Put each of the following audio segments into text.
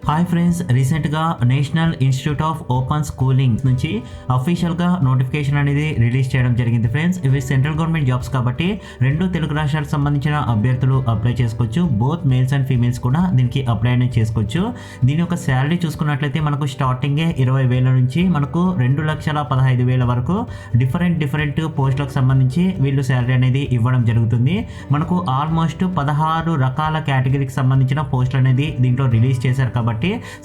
Hi friends, రీసెంట్గా national institute of open schooling నుంచి అఫీషియల్గా నోటిఫికేషన్ అనేది రిలీజ్ చేయడం జరిగింది ఫ్రెండ్స్. ఇవి సెంట్రల్ గవర్నమెంట్ జాబ్స్ కాబట్టి రెండు తెలుగు రాష్ట్రాలకు సంబంధించిన అభ్యర్థులు అప్లై చేసుకోవచ్చు. బోత్ మేల్స్ అండ్ ఫీమేల్స్ కూడా దీనికి అప్లై అనేది చేసుకోవచ్చు. దీని యొక్క శాలరీ చూసుకున్నట్లయితే మనకు స్టార్టింగే 20,000 నుంచి మనకు 2,15,000 వరకు డిఫరెంట్ పోస్టులకు సంబంధించి వీళ్ళు శాలరీ అనేది ఇవ్వడం జరుగుతుంది. మనకు ఆల్మోస్ట్ 16 రకాల కేటగిరీకి సంబంధించిన పోస్టులు అనేది దీంట్లో రిలీజ్ చేశారు కాబట్టి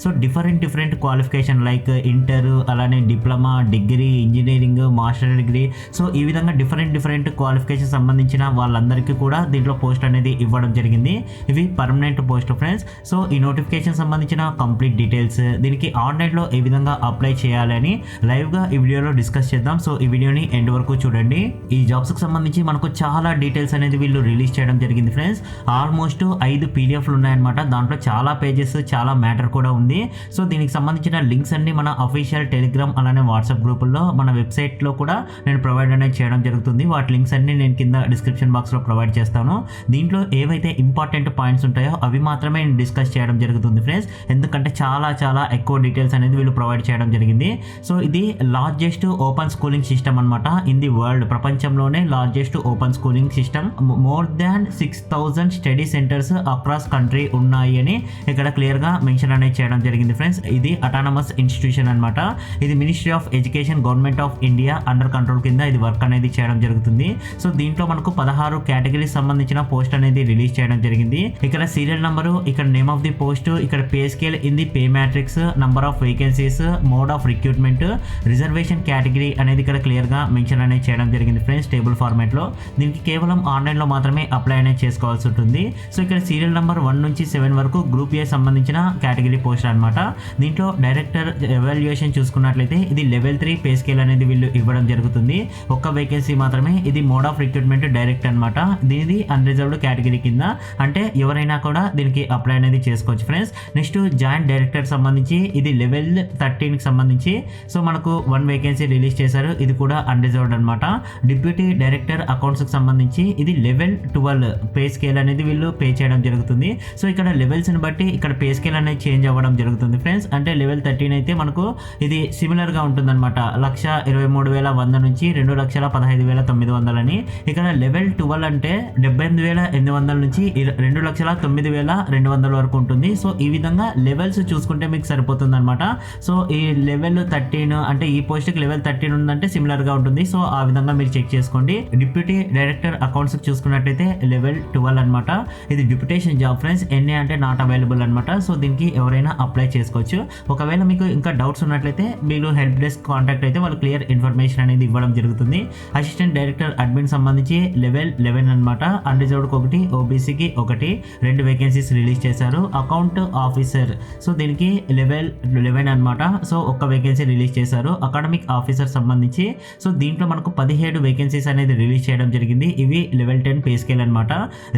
so different qualification like inter, అలానే diploma, degree, engineering, master degree, so ఈ విధంగా డిఫరెంట్ క్వాలిఫికేషన్ సంబంధించిన వాళ్ళందరికీ కూడా దీంట్లో పోస్ట్ అనేది ఇవ్వడం జరిగింది. ఇవి పర్మనెంట్ పోస్ట్ ఫ్రెండ్స్. సో ఈ నోటిఫికేషన్ సంబంధించిన కంప్లీట్ డీటెయిల్స్, దీనికి ఆన్లైన్లో ఏ విధంగా అప్లై చేయాలని లైవ్గా ఈ వీడియోలో డిస్కస్ చేద్దాం. సో ఈ వీడియోని ఎండ్ వరకు చూడండి. ఈ జాబ్స్కి సంబంధించి మనకు చాలా డీటెయిల్స్ అనేది వీళ్ళు రిలీజ్ చేయడం జరిగింది ఫ్రెండ్స్. ఆల్మోస్ట్ 5 PDFలు ఉన్నాయన్నమాట. దాంట్లో చాలా పేజెస్, చాలా మ్యాటర్ కూడా ఉంది. సో దీనికి సంబంధించిన లింక్స్ అన్ని మన అఫీషియల్ టెలిగ్రామ్ అలానే వాట్సాప్ గ్రూపుల్లో మన వెబ్సైట్లో కూడా నేను ప్రొవైడ్ అనేది చేయడం జరుగుతుంది. వాటి లింక్స్ అన్ని నేను కింద డిస్క్రిప్షన్ బాక్స్లో ప్రొవైడ్ చేస్తాను. దీంట్లో ఏవైతే ఇంపార్టెంట్ పాయింట్స్ ఉంటాయో అవి మాత్రమే నేను డిస్కస్ చేయడం జరుగుతుంది ఫ్రెండ్స్. ఎందుకంటే చాలా ఎక్కువ డీటెయిల్స్ అనేది వీళ్ళు ప్రొవైడ్ చేయడం జరిగింది. సో ఇది లార్జెస్ట్ ఓపెన్ స్కూలింగ్ సిస్టమ్ అనమాట ఇన్ ది వరల్డ్. ప్రపంచంలోనే largest open schooling system. More than 6,000 study centres across country ఉన్నాయి అని ఇక్కడ క్లియర్గా మెన్షన్ అనేది చేయడం జరిగింది ఫ్రెండ్స్. ఇది అటానమస్ ఇన్స్టిట్యూషన్ అనమాట. ఇది ministry of education, government of India under control కింద ఇది వర్క్ అనేది చేయడం జరుగుతుంది. సో దీంట్లో మనకు 16 కేటగిరీస్ సంబంధించిన పోస్ట్ అనేది రిలీజ్ చేయడం జరిగింది. ఇక్కడ సీరియల్ నంబరు, ఇక్కడ నేమ్ ఆఫ్ ది పోస్ట్, ఇక్కడ pay scale in the pay matrix, number of vacancies, mode of recruitment, reservation category అనేది ఇక్కడ క్లియర్ గా మెన్షన్ అనేది చేయడం జరిగింది ఫ్రెండ్స్ టేబుల్ ఫార్మాట్ లో. దీనికి కేవలం ఆన్లైన్ లో మాత్రమే అప్లై అనేది చేసుకోవాల్సి ఉంటుంది. సో ఇక్కడ సీరియల్ నంబర్ 1 నుంచి 7 వరకు గ్రూప్ ఏ సంబంధించిన కేటగిరీ పోస్ట్ అనమాట. దీంట్లో డైరెక్టర్ ఎవాల్యుయేషన్ చూసుకున్నట్లయితే ఇది లెవెల్ 3 పే స్కేల్ అనేది వీళ్ళు ఇవ్వడం జరుగుతుంది. ఒక్క వేకెన్సీ మాత్రమే. ఇది మోడ్ ఆఫ్ రిక్రూట్మెంట్ డైరెక్ట్ అనమాట. దీనిది అన్రిజర్వ్డ్ కేటగిరీ కింద, అంటే ఎవరైనా కూడా దీనికి అప్లై అనేది చేసుకోవచ్చు ఫ్రెండ్స్. నెక్స్ట్ జాయింట్ డైరెక్టర్ సంబంధించి ఇది లెవెల్ 13 కి సంబంధించి సో మనకు 1 వేకెన్సీ రిలీజ్ చేశారు. ఇది కూడా అన్రిజర్వ్డ్ అనమాట. డిప్యూటీ డైరెక్టర్ అకౌంట్స్ కి సంబంధించి ఇది లెవెల్ 12 పే స్కేల్ అనేది వీళ్ళు పే చేయడం జరుగుతుంది. సో ఇక్కడ లెవెల్స్ ని బట్టి ఇక్కడ పే స్కేల్ అనేది చేంజ్ అవ్వడం జరుగుతుంది ఫ్రెండ్స్. అంటే లెవెల్ 13 అయితే మనకు ఇది సిమిలర్ గా ఉంటుంది అనమాట. 1,23,100 నుంచి 2,15,900 అని. ఇక్కడ లెవెల్ 12 అంటే 78,800 నుంచి 2,09,200 వరకు ఉంటుంది. సో ఈ విధంగా లెవెల్స్ చూసుకుంటే మీకు సరిపోతుంది అనమాట. సో ఈ లెవెల్ 13 అంటే ఈ పోస్ట్ కి లెవెల్ 13 ఉందంటే సిమిలర్ గా ఉంటుంది. సో ఆ విధంగా మీరు చెక్ చేసుకోండి. డిప్యూటీ డైరెక్టర్ అకౌంట్స్ చూసుకున్నట్లయితే లెవెల్ 12 అనమాట. ఇది డిప్యూటేషన్ జాబ్ ఫ్రెండ్స్. ఎన్ఏ అంటే నాట్ అవైలబుల్ అనమాట. సో దీనికి ఎవరైనా అప్లై చేసుకోవచ్చు. ఒకవేళ మీకు ఇంకా డౌట్స్ ఉన్నట్లయితే మీరు హెల్ప్ డెస్క్ కాంటాక్ట్ అయితే వాళ్ళు క్లియర్ ఇన్ఫర్మేషన్ అనేది ఇవ్వడం జరుగుతుంది. అసిస్టెంట్ డైరెక్టర్ అడ్మిన్ సంబంధించి లెవెల్ 11 అనమాట. అన్రిజర్వ్డ్ ఒకటి, ఓబీసీకి ఒకటి, 2 వేకెన్సీస్ రిలీజ్ చేశారు. అకౌంట్ ఆఫీసర్ సో దీనికి లెవెల్ 11 అనమాట. సో ఒక్క వేకెన్సీ రిలీజ్ చేశారు. అకాడమిక్ ఆఫీసర్ సంబంధించి సో దీంట్లో మనకు 17 వేకెన్సీస్ అనేది రిలీజ్ చేయడం జరిగింది. ఇవి లెవెల్ 10 పే స్కేల్ అనమాట.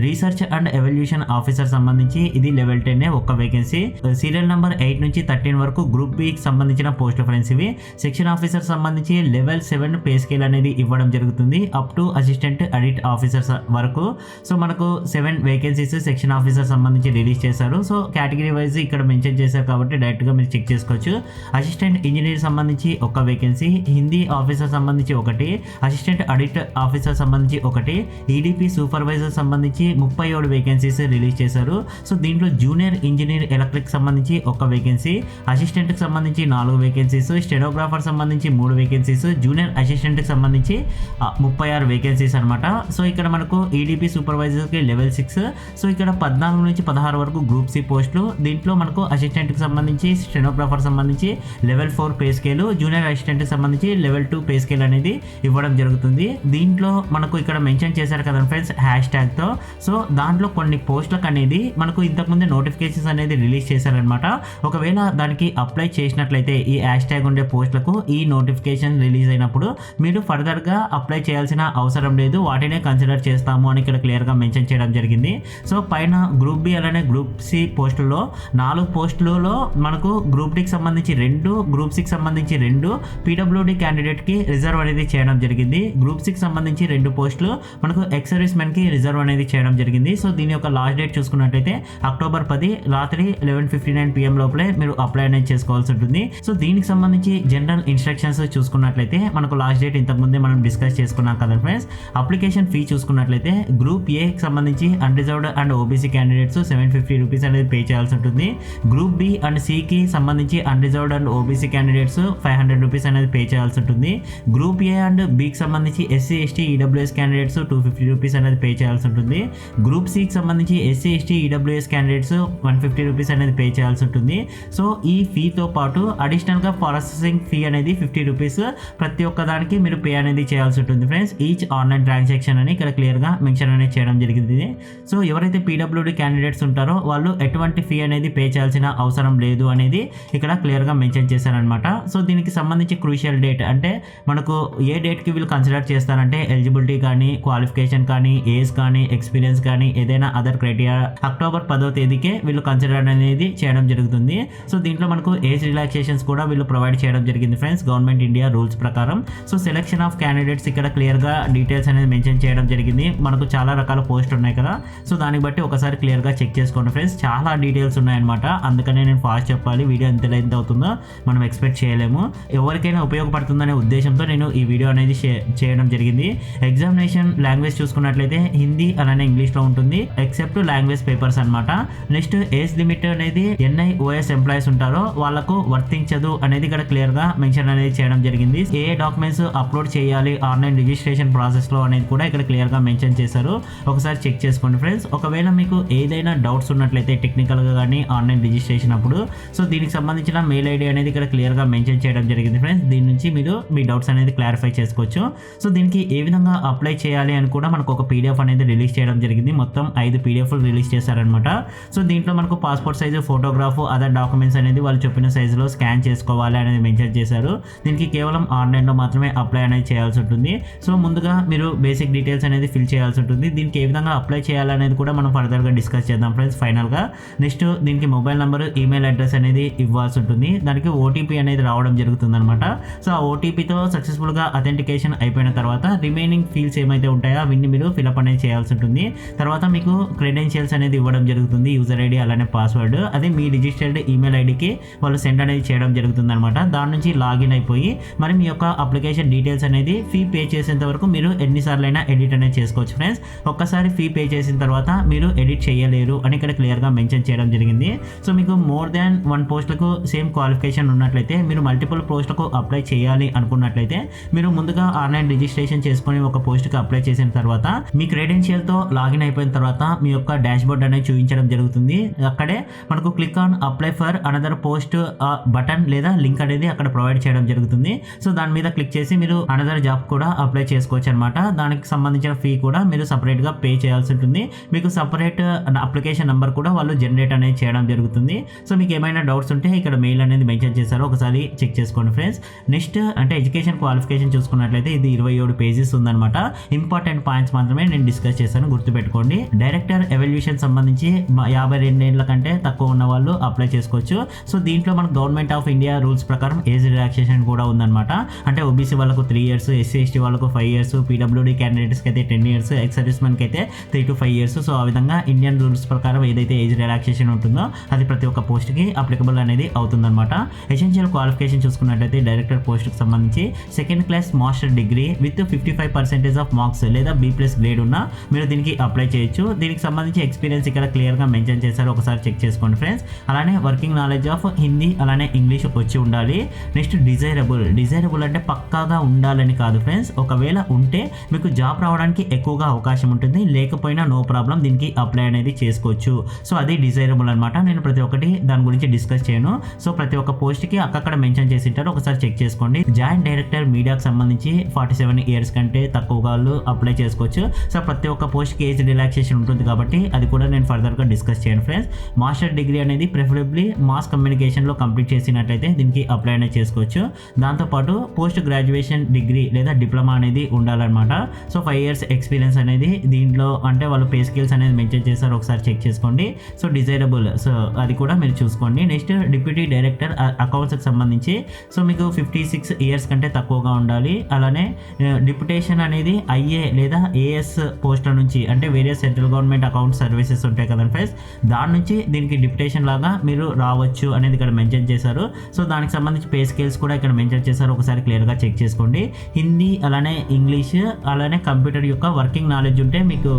రీసెర్చ్ అండ్ ఎవల్యూషన్ ఆఫీసర్ సంబంధించి ఇది లెవెల్ 10 ఒక్క వేకెన్సీ. సీరియల్ నెంబర్ 8 నుంచి 13 వరకు గ్రూప్ బి కి సంబంధించిన పోస్ట్ ఫ్రెండ్స్ ఇవి. సెక్షన్ ఆఫీసర్ సంబంధించి లెవెల్ 7 పే స్కేల్ అనేది ఇవ్వడం జరుగుతుంది up to assistant audit officers వరకు. సో మనకు 7 వేకెన్సీస్ సెక్షన్ ఆఫీసర్ సంబంధించి రిలీజ్ చేశారు. సో కేటగిరీ వైజ్ ఇక్కడ మెన్షన్ చేశారు కాబట్టి డైరెక్ట్ గా మీరు చెక్ చేసుకోవచ్చు. అసిస్టెంట్ ఇంజనీర్ సంబంధించి ఒక వేకెన్సీ, హిందీ ఆఫీసర్ సంబంధించి ఒకటి, అసిస్టెంట్ ఆడిట్ ఆఫీసర్ సంబంధించి ఒకటి, ఈడిపి సూపర్వైజర్ సంబంధించి 37 వేకెన్సీస్ రిలీజ్ చేశారు. సో దీంట్లో జూనియర్ ఇంజనీర్ ఎలక్ట్రిక్ సంబంధించి ఒక వేకెన్సీ, అసిస్టెంట్ కి సంబంధించి 4 వేకెన్సీస్, స్టెనోగ్రాఫర్ సంబంధించి 3 వేకెన్సీస్, జూనియర్ అసిస్టెంట్ కి సంబంధించి 36 వేకెన్సీస్ అనమాట. సో ఇక్కడ మనకు ఈడిపి సూపర్వైజర్ కి లెవెల్ 6. సో ఇక్కడ 14 నుంచి 16 వరకు గ్రూప్ సి పోస్టులు. దీంట్లో మనకు అసిస్టెంట్ కి సంబంధించి, స్టెనోగ్రాఫర్ సంబంధించి level 4 pay scale, junior assistant కి సంబంధించి లెవెల్ 2 పే స్కేల్ అనేది ఇవ్వడం జరుగుతుంది. దీంట్లో మనకు ఇక్కడ మెన్షన్ చేశారు కదా ఫ్రెండ్స్ హ్యాష్ ట్యాగ్ తో. సో దాంట్లో కొన్ని పోస్టులకు అనేది మనకు ఇంతకుముందే నోటిఫికేషన్స్ అనేది రిలీజ్ చేశారనమాట. ఒకవేళ దానికి అప్లై చేసినట్లయితే ఈ హ్యాష్ ట్యాగ్ ఉండే పోస్టులకు ఈ నోటిఫికేషన్ రిలీజ్ అయినప్పుడు మీరు ఫర్దర్ గా అప్లై చేయాల్సిన అవసరం లేదు, వాటినే కన్సిడర్ చేస్తాము అని ఇక్కడ క్లియర్ గా మెన్షన్ చేయడం జరిగింది. సో పైన గ్రూప్ బి అలానే గ్రూప్ సి పోస్టుల్లో 4 పోస్టులలో మనకు గ్రూప్ డికి సంబంధించి 2, గ్రూప్ సికి సంబంధించి 2, పీడబ్ల్యూడి క్యాండిడేట్ కి రిజర్వ్ అనేది చేయడం జరిగింది. గ్రూప్ సికి సంబంధించి 2 పోస్టులు మనకు ఎక్స్ సర్వీస్ మెన్ కి రిజర్వ్ అనేది చేయడం జరిగింది. సో దీని యొక్క లాస్ట్ డేట్ చూసుకున్నట్లయితే అక్టోబర్ 10 రాత్రి 11:59 7:59 PM లోపలే మీరు అప్లై అనేది చేసుకోవాల్సి ఉంటుంది. సో దీనికి సంబంధించి జనరల్ ఇన్స్ట్రక్షన్స్ చూసుకున్నట్లయితే మనకు లాస్ట్ డేట్ ఇంతకుముందే మనం డిస్కస్ చేసుకున్నాం కదా ఫ్రెండ్స్. అప్లికేషన్ ఫీ చూసుకున్నట్లయితే గ్రూప్ ఏకి సంబంధించి unreserved and OBC candidates 750 rupees అనేది పే చేయాల్సి ఉంటుంది. గ్రూప్ బి అండ్ సికి సంబంధించి unreserved and OBC candidates 500 rupees అనేది పే చేయాల్సి ఉంటుంది. గ్రూప్ ఏ అండ్ బికి సంబంధించి SC ST EWS candidates 250 rupees అనేది పే చేయాల్సి ఉంటుంది. గ్రూప్ సికి సంబంధించి SC ST EWS candidates 150 rupees అనేది పే చేయాల్సి ఉంటుంది. సో ఈ ఫీతో పాటు అడిషనల్గా ప్రాసెసింగ్ ఫీ అనేది 50 రూపీస్ ప్రతి ఒక్క దానికి మీరు పే అనేది చేయాల్సి ఉంటుంది ఫ్రెండ్స్. ఈచ్ ఆన్లైన్ ట్రాన్సాక్షన్ అని ఇక్కడ క్లియర్గా మెన్షన్ అనేది చేయడం జరిగింది. సో ఎవరైతే పీడబ్ల్యూడి క్యాండిడేట్స్ ఉంటారో వాళ్ళు ఎటువంటి ఫీ అనేది పే చేయాల్సిన అవసరం లేదు అనేది ఇక్కడ క్లియర్గా మెన్షన్ చేశారనమాట. సో దీనికి సంబంధించి క్రూషియల్ డేట్ అంటే మనకు ఏ డేట్కి వీళ్ళు కన్సిడర్ చేస్తారంటే ఎలిజిబిలిటీ కానీ క్వాలిఫికేషన్ కానీ ఏజ్ కానీ ఎక్స్పీరియన్స్ కానీ ఏదైనా అదర్ క్రైటీరియా అక్టోబర్ 10వ తేదీకే వీళ్ళు కన్సిడర్ అనేది చేయడం జరుగుతుంది. సో దీంట్లో మనకు ఏజ్ రిలాక్సేషన్స్ కూడా వీళ్ళు ప్రొవైడ్ చేయడం జరిగింది ఫ్రెండ్స్ గవర్నమెంట్ ఇండియా రూల్స్ ప్రకారం. సో సెలెక్షన్ ఆఫ్ క్యాండిడేట్స్ ఇక్కడ క్లియర్గా డీటెయిల్స్ అనేది మెన్షన్ చేయడం జరిగింది. మనకు చాలా రకాల పోస్ట్ ఉన్నాయి కదా, సో దాన్ని బట్టి ఒకసారి క్లియర్గా చెక్ చేసుకోండి ఫ్రెండ్స్. చాలా డీటెయిల్స్ ఉన్నాయన్నమాట, అందుకనే నేను ఫాస్ట్ చెప్పాలి. వీడియో ఎంత లెంత్ అవుతుందో మనం ఎక్స్పెక్ట్ చేయలేము. ఎవరికైనా ఉపయోగపడుతుందనే ఉద్దేశంతో నేను ఈ వీడియో అనేది చేయడం జరిగింది. ఎగ్జామినేషన్ లాంగ్వేజ్ చూసుకున్నట్లయితే హిందీ అలానే ఇంగ్లీష్లో ఉంటుంది ఎక్సెప్ట్ లాంగ్వేజ్ పేపర్స్ అనమాట. నెక్స్ట్ ఏజ్ లిమిట్ అనేది NIOS ఎంప్లాయీస్ ఉంటారో వాళ్ళకు వర్తించదు అనేది ఇక్కడ క్లియర్గా మెన్షన్ అనేది చేయడం జరిగింది. ఏ డాక్యుమెంట్స్ అప్లోడ్ చేయాలి ఆన్లైన్ రిజిస్ట్రేషన్ ప్రాసెస్లో అనేది కూడా ఇక్కడ క్లియర్గా మెన్షన్ చేశారు. ఒకసారి చెక్ చేసుకోండి ఫ్రెండ్స్. ఒకవేళ మీకు ఏదైనా డౌట్స్ ఉన్నట్లయితే టెక్నికల్గా కానీ ఆన్లైన్ రిజిస్ట్రేషన్ అప్పుడు సో దీనికి సంబంధించిన మెయిల్ ఐడి అనేది ఇక్కడ క్లియర్గా మెన్షన్ చేయడం జరిగింది ఫ్రెండ్స్. దీని నుంచి మీరు మీ డౌట్స్ అనేది క్లారిఫై చేసుకోవచ్చు. సో దీనికి ఏ విధంగా అప్లై చేయాలి అని కూడా మనకు ఒక PDF అనేది రిలీజ్ చేయడం జరిగింది. మొత్తం 5 PDFలు రిలీజ్ చేశారనమాట. సో దీంట్లో మనకు passport size photograph other documents అనేది వాళ్ళు చెప్పిన సైజులో స్కాన్ చేసుకోవాలి అనేది మెన్షన్ చేశారు. దీనికి కేవలం ఆన్లైన్లో మాత్రమే అప్లై అనేది చేయాల్సి ఉంటుంది. సో ముందుగా మీరు బేసిక్ డీటెయిల్స్ అనేది ఫిల్ చేయాల్సి ఉంటుంది. దీనికి ఏ విధంగా అప్లై చేయాలనేది కూడా మనం ఫర్దర్గా డిస్కస్ చేద్దాం ఫ్రెండ్స్ ఫైనల్గా. నెక్స్ట్ దీనికి మొబైల్ నెంబర్ ఈమెయిల్ అడ్రస్ అనేది ఇవ్వాల్సి ఉంటుంది. దానికి OTP అనేది రావడం జరుగుతుంది అనమాట. సో ఆ OTPతో సక్సెస్ఫుల్గా అథెంటికేషన్ అయిపోయిన తర్వాత రిమైనింగ్ ఫీల్డ్స్ ఏమైతే ఉంటాయో అవన్నీ మీరు ఫిల్అప్ అనేది చేయాల్సి ఉంటుంది. తర్వాత మీకు క్రెడెన్షియల్స్ అనేది ఇవ్వడం జరుగుతుంది, యూజర్ ఐడి అలానే పాస్వర్డ్. అది మీ రిజిస్టర్డ్ ఈమెయిల్ ఐడికి వాళ్ళు సెండ్ అనేది చేయడం జరుగుతుంది అనమాట. దాని నుంచి లాగిన్ అయిపోయి మరి మీ యొక్క అప్లికేషన్ డీటెయిల్స్ అనేది ఫీ పే చేసేంత వరకు మీరు ఎన్నిసార్లు అయినా ఎడిట్ అనేది చేసుకోవచ్చు ఫ్రెండ్స్. ఒక్కసారి ఫీ పే చేసిన తర్వాత మీరు ఎడిట్ చేయలేరు అని ఇక్కడ క్లియర్గా మెన్షన్ చేయడం జరిగింది. సో మీకు మోర్ దాన్ 1 పోస్టులకు సేమ్ క్వాలిఫికేషన్ ఉన్నట్లయితే మీరు మల్టిపుల్ పోస్టులకు అప్లై చేయాలి అనుకున్నట్లయితే మీరు ముందుగా ఆన్లైన్ రిజిస్ట్రేషన్ చేసుకొని ఒక పోస్ట్కి అప్లై చేసిన తర్వాత మీ క్రెడెన్షియల్తో లాగిన్ అయిపోయిన తర్వాత మీ యొక్క డాష్ బోర్డ్ అనేది చూపించడం జరుగుతుంది. అక్కడే మనకు click on apply for another post button లేదా లింక్ అనేది అక్కడ ప్రొవైడ్ చేయడం జరుగుతుంది. సో దాని మీద క్లిక్ చేసి మీరు అనదర్ జాబ్ కూడా అప్లై చేసుకోవచ్చు అనమాట. దానికి సంబంధించిన ఫీ కూడా మీరు సపరేట్గా పే చేయాల్సి ఉంటుంది. మీకు సపరేట్ అప్లికేషన్ నెంబర్ కూడా వాళ్ళు జనరేట్ అనేది చేయడం జరుగుతుంది. సో మీకు ఏమైనా డౌట్స్ ఉంటే ఇక్కడ మెయిల్ అనేది మెన్షన్ చేశారు, ఒకసారి చెక్ చేసుకోండి ఫ్రెండ్స్. నెక్స్ట్ అంటే ఎడ్యుకేషన్ క్వాలిఫికేషన్ చూసుకున్నట్లయితే ఇది 27 పేజెస్ ఉందన్నమాట. ఇంపార్టెంట్ పాయింట్స్ మాత్రమే నేను డిస్కస్ చేశాను, గుర్తుపెట్టుకోండి. డైరెక్టర్ ఎవల్యూషన్ సంబంధించి 52 ఏళ్ల కంటే తక్కువ ఉన్న వాళ్ళు అప్లై చేసుకోవచ్చు. సో దీంట్లో మనకు గవర్నమెంట్ ఆఫ్ ఇండియా రూల్స్ ప్రకారం ఏజ్ రిలాక్సేషన్ కూడా ఉందన్నమాట. అంటే ఓబీసీ వాళ్ళకు 3 years, ఎస్సీ ఎస్టీ వాళ్ళకు 5 years, పీడబ్ల్యూడీ క్యాండిడేట్స్కి అయితే 10 years, ఎక్స్ సర్వీస్ మెన్కి అయితే 3 to 5 years. సో ఆ విధంగా ఇండియన్ రూల్స్ ప్రకారం ఏదైతే ఏజ్ రిలాక్సేషన్ ఉంటుందో అది ప్రతి ఒక్క పోస్ట్కి అప్లికబుల్ అనేది అవుతుందన్నమాట. ఎసెన్షియల్ క్వాలిఫికేషన్ చూసుకున్నట్లయితే డైరెక్టర్ పోస్ట్కి సంబంధించి 2nd class master degree with 55% of marks లేదా B+ గ్రేడ్ ఉన్న మీరు దీనికి అప్లై చేయొచ్చు. దీనికి సంబంధించి ఎక్స్పీరియన్స్ ఇక్కడ క్లియర్గా మెన్షన్ చేశారు, ఒకసారి చెక్ చేసుకోండి ఫ్రెండ్స్. అలానే వర్కింగ్ నాలెడ్జ్ ఆఫ్ హిందీ అలానే ఇంగ్లీష్ వచ్చి ఉండాలి. నెక్స్ట్ డిజైరబుల్ అంటే పక్కాగా ఉండాలని కాదు ఫ్రెండ్స్. ఒకవేళ ఉంటే మీకు జాబ్ రావడానికి ఎక్కువగా అవకాశం ఉంటుంది, లేకపోయినా నో ప్రాబ్లం దీనికి అప్లై అనేది చేసుకోవచ్చు. సో అది డిజైరబుల్ అనమాట. నేను ప్రతి ఒక్కటి దాని గురించి డిస్కస్ చేయను. సో ప్రతి ఒక్క పోస్ట్కి అక్కడ మెన్షన్ చేసి ఉంటారు, ఒకసారి చెక్ చేసుకోండి. జాయింట్ డైరెక్టర్ మీడియాకి సంబంధించి 47 years కంటే తక్కువ వాళ్ళు అప్లై చేసుకోవచ్చు. సో ప్రతి ఒక్క పోస్ట్కి ఏజ్ రిలాక్సేషన్ ఉంటుంది కాబట్టి అది కూడా నేను ఫర్దర్గా డిస్కస్ చేయను ఫ్రెండ్స్. మాస్టర్ డిగ్రీ అనేది ప్రిఫరబుల్లీ మాస్ కమ్యూనికేషన్లో కంప్లీట్ చేసినట్లయితే దీనికి అప్లై అనేది చేసుకోవచ్చు. దాంతోపాటు పోస్ట్ గ్రాడ్యుయేషన్ డిగ్రీ లేదా డిప్లొమా అనేది ఉండాలన్నమాట. సో 5 years ఎక్స్పీరియన్స్ అనేది దీంట్లో అంటే వాళ్ళు పే స్కిల్స్ అనేది మెన్షన్ చేశారు, ఒకసారి చెక్ చేసుకోండి. సో డిజైరబుల్, సో అది కూడా మీరు చూసుకోండి. నెక్స్ట్ డిప్యూటీ డైరెక్టర్ అకౌంట్స్కి సంబంధించి సో మీకు 56 years కంటే తక్కువగా ఉండాలి. అలానే డిప్యుటేషన్ అనేది IA లేదా AS పోస్టుల నుంచి అంటే various central government account services ఉంటాయి కదా ఫ్రెండ్స్, దాని నుంచి దీనికి డిప్యుటేషన్ ఎక్స్పెక్టేషన్ లాగా మీరు రావచ్చు అనేది ఇక్కడ మెన్షన్ చేశారు. సో దానికి సంబంధించి పే స్కేల్స్ కూడా ఇక్కడ మెన్షన్ చేశారు, ఒకసారి క్లియర్గా చెక్ చేసుకోండి. హిందీ అలానే ఇంగ్లీష్ అలానే కంప్యూటర్ యొక్క వర్కింగ్ నాలెడ్జ్ ఉంటే మీకు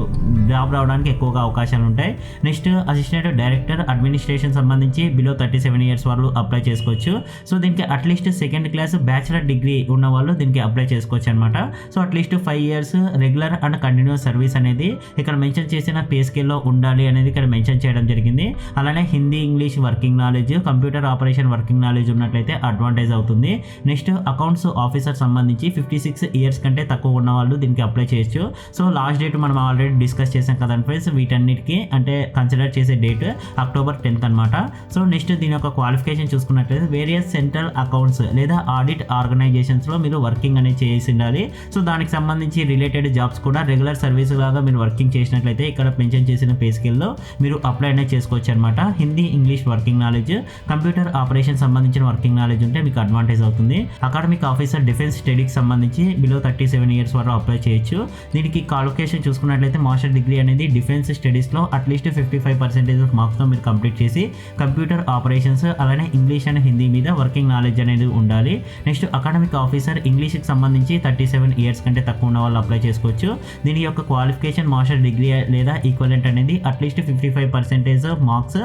జాబ్ రావడానికి ఎక్కువగా అవకాశాలు ఉంటాయి. నెక్స్ట్ అసిస్టెంట్ డైరెక్టర్ అడ్మినిస్ట్రేషన్ సంబంధించి బిలో 37 ఇయర్స్ వాళ్ళు అప్లై చేసుకోవచ్చు. సో దీనికి at least second class bachelor degree ఉన్న వాళ్ళు దీనికి అప్లై చేసుకోవచ్చు అనమాట. So at least 5 years regular and continuous service అనేది ఇక్కడ మెన్షన్ చేసిన పే స్కేల్లో ఉండాలి అనేది ఇక్కడ మెన్షన్ చేయడం జరిగింది. అలానే Hindi English working knowledge computer operation working knowledge ఉన్నట్లయితే అడ్వాంటేజ్ అవుతుంది. నెక్స్ట్ అకౌంట్స్ ఆఫీసర్ సంబంధించి 56 ఇయర్స్ కంటే తక్కువ ఉన్న వాళ్ళు దీనికి అప్లై చేయొచ్చు. సో లాస్ట్ డేట్ మనం ఆల్రెడీ డిస్కస్ చేసాం కదండి ఫ్రెండ్స్, వీటన్నిటికీ అంటే కన్సిడర్ చేసే డేట్ అక్టోబర్ 10th అనమాట. సో నెక్స్ట్ దీని యొక్క క్వాలిఫికేషన్ చూసుకున్నట్లయితే వేరియస్ సెంట్రల్ అకౌంట్స్ లేదా ఆడిట్ ఆర్గనైజేషన్స్లో మీరు వర్కింగ్ అనేది చేసి ఉండాలి. సో దానికి సంబంధించి రిలేటెడ్ జాబ్స్ కూడా రెగ్యులర్ సర్వీస్ లాగా మీరు వర్కింగ్ చేసినట్లయితే ఇక్కడ మెన్షన్ చేసిన పే స్కేల్లో మీరు అప్లై అనేది చేసుకోవచ్చు అనమాట. Hindi English working knowledge computer operation సంబంధించిన వర్కింగ్ నాలెడ్జ్ ఉంటే మీకు అడ్వాంటేజ్ అవుతుంది. అకాడమిక్ ఆఫీసర్ డిఫెన్స్ స్టడీకి సంబంధించి బిలో 37 ఇయర్స్ వరకు అప్లై చేయొచ్చు. దీనికి క్వాలిఫికేషన్ చూసుకున్నట్లయితే మాస్టర్ డిగ్రీ అనేది డిఫెన్స్ స్టడీస్లో అట్లీస్ట్ 55% ఆఫ్ మార్క్స్తో మీరు కంప్లీట్ చేసి కంప్యూటర్ ఆపరేషన్స్ అలానే ఇంగ్లీష్ అండ్ హిందీ మీద వర్కింగ్ నాలెడ్జ్ అనేది ఉండాలి. నెక్స్ట్ అకాడమిక్ ఆఫీసర్ ఇంగ్లీష్కి సంబంధించి 37 ఇయర్స్ కంటే తక్కువ ఉన్న వాళ్ళు అప్లై చేసుకోవచ్చు. దీని యొక్క క్వాలిఫికేషన్ మాస్టర్ డిగ్రీ లేదా ఈక్వలెంట్ అనేది అట్లీస్ట్ 55% ఆఫ్ మార్క్స్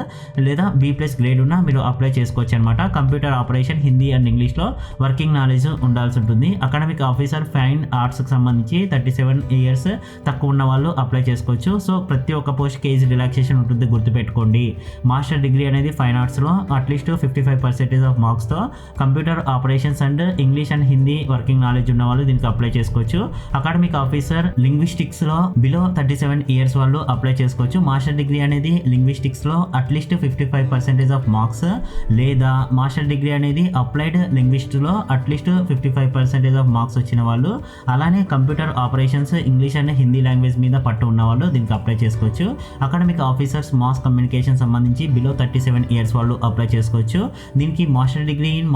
లేదా B+ గ్రేడ్ ఉన్న మీరు అప్లై చేసుకోవచ్చు అనమాట. కంప్యూటర్ ఆపరేషన్ హిందీ అండ్ ఇంగ్లీష్లో వర్కింగ్ నాలెడ్జ్ ఉండాల్సి ఉంటుంది. అకాడమిక్ ఆఫీసర్ ఫైన్ ఆర్ట్స్కి సంబంధించి 37 ఇయర్స్ తక్కువ ఉన్న వాళ్ళు అప్లై చేసుకోవచ్చు. సో ప్రతి ఒక్క పోస్ట్కి ఏజ్ రిలాక్సేషన్ ఉంటుంది, గుర్తుపెట్టుకోండి. మాస్టర్ డిగ్రీ అనేది ఫైన్ ఆర్ట్స్లో అట్లీస్ట్ 55% ఆఫ్ మార్క్స్తో computer operations and English and Hindi working knowledge ఉన్న వాళ్ళు దీనికి అప్లై చేసుకోవచ్చు. అకాడమిక్ ఆఫీసర్ లింగ్విస్టిక్స్లో బిలో 37 ఇయర్స్ వాళ్ళు అప్లై చేసుకోవచ్చు. మాస్టర్ డిగ్రీ అనేది లింగ్విస్టిక్స్లో అట్లీస్ట్ 55% ఆఫ్ మార్క్స్ లేదా మాస్టర్ డిగ్రీ అనేది అప్లైడ్ లింగ్విస్ట్లో అట్లీస్ట్ 55% ఆఫ్ మార్క్స్ వచ్చిన వాళ్ళు, అలానే computer operations English and Hindi language మీద పట్టు ఉన్న వాళ్ళు దీనికి అప్లై చేసుకోవచ్చు. అకాడమిక్ ఆఫీసర్స్ మాస్ కమ్యూనికేషన్ సంబంధించి బిలో 37 ఇయర్స్ వాళ్ళు అప్లై చేసుకోవచ్చు. దీనికి master degree in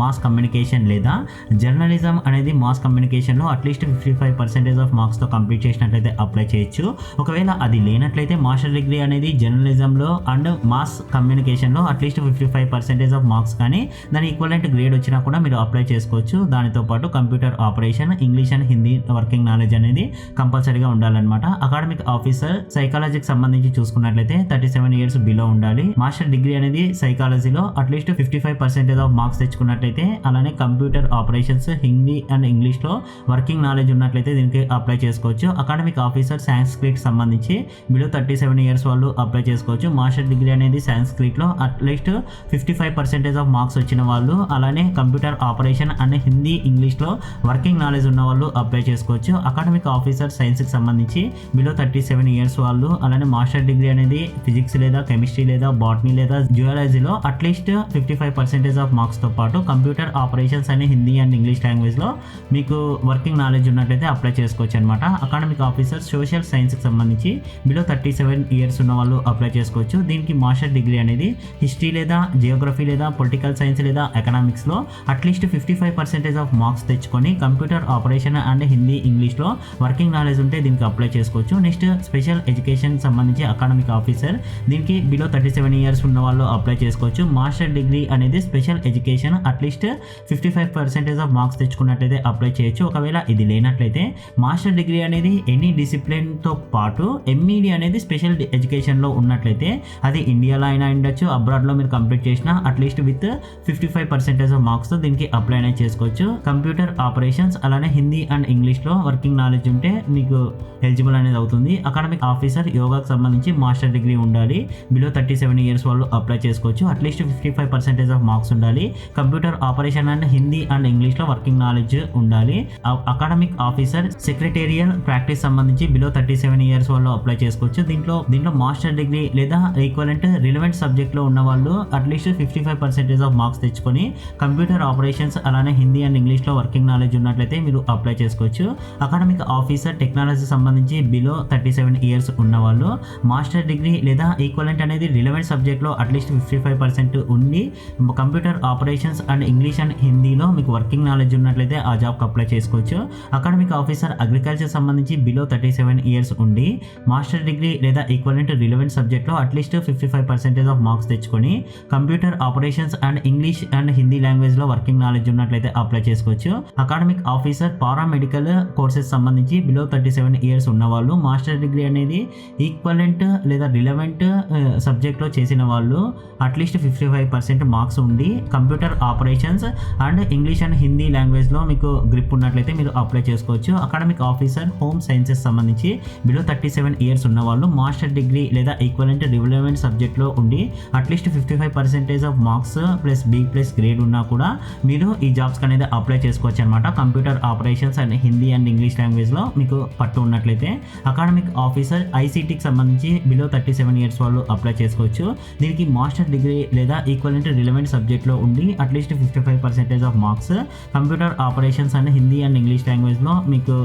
mass communication లేదా జర్నలిజం అనేది మాస్ కమ్యూనికేషన్లో అట్లీస్ట్ 55% ఆఫ్ మార్క్స్తో కంప్లీట్ చేసినట్లయితే అప్లై చేయొచ్చు. ఒకవేళ అది లేనట్లయితే మాస్టర్ డిగ్రీ అనేది జర్నలిజంలో అండ్ మాస్ కమ్యూనికేషన్లో అట్లీస్ట్ 55% ఆఫ్ మార్క్స్ కానీ దాని ఈక్వలెంట్ గ్రేడ్ వచ్చినా కూడా మీరు అప్లై చేసుకోవచ్చు. దానితో పాటు computer operation English and Hindi working knowledge అనేది కంపల్సరీగా ఉండాలన్నమాట. అకాడమిక్ ఆఫీసర్ సైకాలజీకి సంబంధించి చూసుకున్నట్లయితే 37 ఇయర్స్ బిలో ఉండాలి. మాస్టర్ డిగ్రీ అనేది సైకాలజీలో అట్లీస్ట్ 55% ఆఫ్ మార్క్స్ తెచ్చుకున్నట్లయితే, అలానే కంప్యూటర్ ఆపరేషన్స్ హిందీ అండ్ ఇంగ్లీష్లో వర్కింగ్ నాలెడ్జ్ ఉన్నట్లయితే దీనికి అప్లై చేసుకోవచ్చు. అకాడమిక్ ఆఫీసర్ సాంస్క్రిట్ సంబంధించి బిలో 37 ఇయర్స్ వాళ్ళు అప్లై చేసుకోవచ్చు. మాస్టర్ డిగ్రీ అనేది సాంస్క్రిట్లో అట్లీస్ట్ 55% ఆఫ్ మార్క్స్ వచ్చిన వాళ్ళు, అలానే కంప్యూటర్ ఆపరేషన్ అండ్ హిందీ ఇంగ్లీష్లో వర్కింగ్ నాలెడ్జ్ ఉన్న వాళ్ళు అప్లై చేసుకోవచ్చు. అకాడమిక్ ఆఫీసర్ సైన్స్కి సంబంధించి బిలో 37 ఇయర్స్ వాళ్ళు, అలానే మాస్టర్ డిగ్రీ అనేది ఫిజిక్స్ లేదా కెమిస్ట్రీ లేదా బాటనీ లేదా జియాలజీలో అట్లీస్ట్ 55% ఆఫ్ మార్క్స్తో పాటు కంప్యూటర్ ఆపరేషన్స్ అనే హిందీ అండ్ ఇంగ్లీష్ లాంగ్వేజ్లో మీకు వర్కింగ్ నాలెడ్జ్ ఉన్నట్లయితే అప్లై చేసుకోవచ్చు అనమాట. అకాడమిక్ ఆఫీసర్ సోషల్ సైన్స్కి సంబంధించి బిలో 37 ఇయర్స్ ఉన్న వాళ్ళు అప్లై చేసుకోవచ్చు. దీనికి మాస్టర్ డిగ్రీ అనేది హిస్టరీ లేదా జియోగ్రఫీ లేదా పొలిటికల్ సైన్స్ లేదా ఎకనామిక్స్లో అట్లీస్ట్ 55% ఆఫ్ మార్క్స్ తెచ్చుకొని కంప్యూటర్ ఆపరేషన్ అండ్ హిందీ ఇంగ్లీష్లో వర్కింగ్ నాలెడ్జ్ ఉంటే దీనికి అప్లై చేసుకోవచ్చు. నెక్స్ట్ స్పెషల్ ఎడ్యుకేషన్ సంబంధించి అకాడమిక్ ఆఫీసర్ దీనికి బిలో 37 ఇయర్స్ ఉన్న వాళ్ళు అప్లై చేసుకోవచ్చు. మాస్టర్ డిగ్రీ అనేది special education at least 55% of marks తెచ్చుకున్నట్లయితే అప్లై చేయొచ్చు. ఒకవేళ ఇది లేనట్లయితే మాస్టర్ డిగ్రీ అనేది ఎనీ డిసిప్లిన్తో పాటు ఎంఈడి అనేది స్పెషల్ ఎడ్యుకేషన్లో ఉన్నట్లయితే అది ఇండియాలో అయినా ఉండొచ్చు, అబ్రాడ్లో మీరు కంప్లీట్ చేసిన అట్లీస్ట్ విత్ 55% ఆఫ్ మార్క్స్తో దీనికి అప్లై అనేది చేసుకోవచ్చు. కంప్యూటర్ ఆపరేషన్స్ అలానే హిందీ అండ్ ఇంగ్లీష్లో వర్కింగ్ నాలెడ్జ్ ఉంటే మీకు ఎలిజిబుల్ అనేది అవుతుంది. అకాడమిక్ ఆఫీసర్ యోగాకి సంబంధించి మాస్టర్ డిగ్రీ ఉండాలి. బిలో 37 ఇయర్స్ వాళ్ళు అప్లై చేసుకోవచ్చు. అట్లీస్ట్ 55% ఆఫ్ మార్క్స్ ఉండాలి. Computer operation and Hindi and ఇంగ్లీష్లో వర్కింగ్ నాలెడ్జ్ ఉండాలి. అకాడమిక్ ఆఫీసర్ సెక్రటేరియల్ ప్రాక్టీస్ సంబంధించి బిలో 37 ఇయర్స్ వాళ్ళు అప్లై చేసుకోవచ్చు. దీంట్లో మాస్టర్ డిగ్రీ లేదా ఈక్వలెంట్ రిలవెంట్ సబ్జెక్ట్లో ఉన్న వాళ్ళు అట్లీస్ట్ 55% ఆఫ్ మార్క్స్ తెచ్చుకొని కంప్యూటర్ ఆపరేషన్స్ అలానే హిందీ అండ్ ఇంగ్లీష్లో వర్కింగ్ నాలెడ్జ్ ఉన్నట్లయితే మీరు అప్లై చేసుకోవచ్చు. అకాడమిక్ ఆఫీసర్ టెక్నాలజీ సంబంధించి బిలో 37 ఇయర్స్ ఉన్న వాళ్ళు మాస్టర్ డిగ్రీ లేదా ఈక్వలెంట్ అనేది రిలవెంట్ సబ్జెక్ట్లో అట్లీస్ట్ 55% ఉండి computer operations and English and హిందీలో మీకు వర్కింగ్ నాలెడ్జ్ ఉన్నట్లయితే ఆ జాబ్కి అప్లై చేసుకోవచ్చు. అకాడమిక్ ఆఫీసర్ అగ్రికల్చర్ సంబంధించి బిలో 37 ఇయర్స్ ఉండి మాస్టర్ డిగ్రీ లేదా ఈక్వలెంట్ రిలవెంట్ సబ్జెక్ట్లో అట్లీస్ట్ 55% 55% ఆఫ్ మార్క్స్ తెచ్చుకొని computer operations and English and Hindi లాంగ్వేజ్లో వర్కింగ్ నాలెడ్జ్ ఉన్నట్లయితే అప్లై చేసుకోవచ్చు. అకాడమిక్ ఆఫీసర్ పారామెడికల్ కోర్సెస్ సంబంధించి బిలో 37 ఇయర్స్ ఉన్నవాళ్ళు, మాస్టర్ డిగ్రీ అనేది ఈక్వలెంట్ లేదా రిలవెంట్ సబ్జెక్ట్లో చేసిన వాళ్ళు అట్లీస్ట్ 55% మార్క్స్ ఉండి computer operations and English and Hindi లాంగ్వేజ్లో మీకు గ్రిప్ ఉన్నట్లయితే మీరు అప్లై చేసుకోవచ్చు. అకాడమిక్ ఆఫీసర్ హోమ్ సైన్సెస్ సంబంధించి బిలో 37 ఇయర్స్ ఉన్నవాళ్ళు, మాస్టర్ డిగ్రీ లేదా ఈక్వలెంట్ రిలవెంట్ సబ్జెక్ట్లో ఉండి at least 55% of marks plus B plus grade ఉన్నా కూడా మీరు ఈ జాబ్స్కి అనేది అప్లై చేసుకోవచ్చు అనమాట. Computer operations and Hindi and English లాంగ్వేజ్లో మీకు పట్టు ఉన్నట్లయితే అకాడమిక్ ఆఫీసర్ ఐసీటీకి సంబంధించి బిలో 37 ఇయర్స్ వాళ్ళు అప్లై చేసుకోవచ్చు. దీనికి మాస్టర్ డిగ్రీ లేదా ఈక్వలెంట్ రిలవెంట్ సబ్జెక్ట్లో ఉండి at least 55% of marks computer operations and Hindi and English లాంగ్వేజ్లో మీకు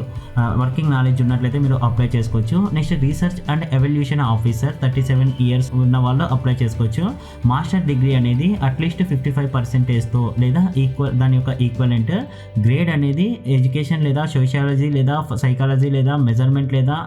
వర్కింగ్ నాలెడ్జ్ ఉన్నట్లయితే మీరు అప్లై చేసుకోవచ్చు. Next research and evolution officer 37 years ఉన్న వాళ్ళు అప్లై చేసుకోవచ్చు. మాస్టర్ డిగ్రీ అనేది అట్లీస్ట్ 55%తో లేదా దాని యొక్క ఈక్వలెంట్ గ్రేడ్ అనేది ఎడ్యుకేషన్ లేదా సోషియాలజీ లేదా సైకాలజీ లేదా మెజర్మెంట్ లేదా